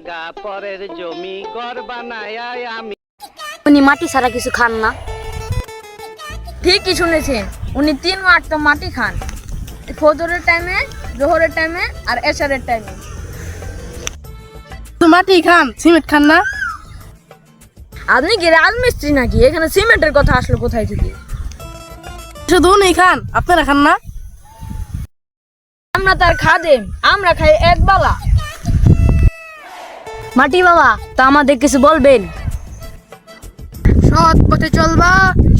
জাগা পরের জমি ঘর বানায় আমি। উনি মাটি ছাড়া কিছু খান না। ঠিকই শুনেছেন, উনি 3 ওয়াক্ত মাটি খান, ফজরের টাইমে, জোহরের টাইমে আর এশারের টাইমে। তো মাটি খান, সিমেন্ট খান না? আপনি কি রাজমিস্ত্রি নাকি? এখানে সিমেন্টের কথা আসলো কোথায় থেকে? শুধু উনি খান, আপনারা খান না? আমরা তার খাদেম, আমরা খাই এক বেলা। মাটি বাবা, তা আমাদের কিছু বলবেন? সৎ পথে চলবা,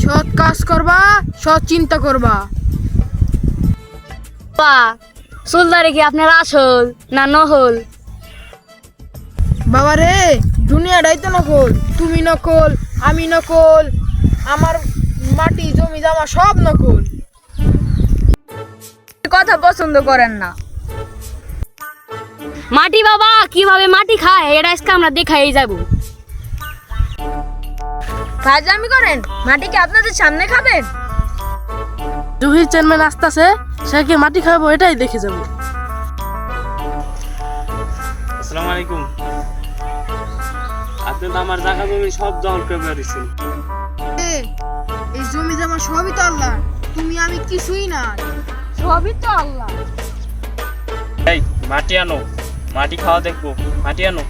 সৎ কাজ করবা, সৎ চিন্তা করবা। বাবা, চুলদারে কি আপনার আসল না নহল? বাবা রে, দুনিয়াটাই তো নকল। তুমি নকল, আমি নকল, আমার মাটি জমি জামা সব নকল। কথা পছন্দ করেন না। মাটি বাবা কিভাবে মাটি খায় এটা আজকে আমরা দেখাই যাব। ফাজলামি করেন? মাটি কি আপনাদের সামনে খাবেন? জহির চেয়ারম্যান আসতেছে, সে কি মাটি খাবো এটাই দেখে যাবো। আসসালামু আলাইকুম। আপনি তো আমার জায়গা জমি সব দখল করে বেরিয়েছেন। এই জমি জামা সবই তো আল্লাহ, তুমি আমি কিছুই না। সবই তো আল্লাহ। এই মাটি আনো, মাটি খাওয়া দেখবো, মাটি আনো।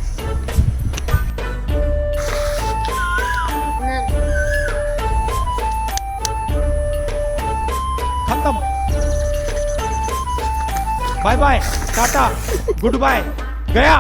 खत्म। Bye bye, tata, goodbye, गया।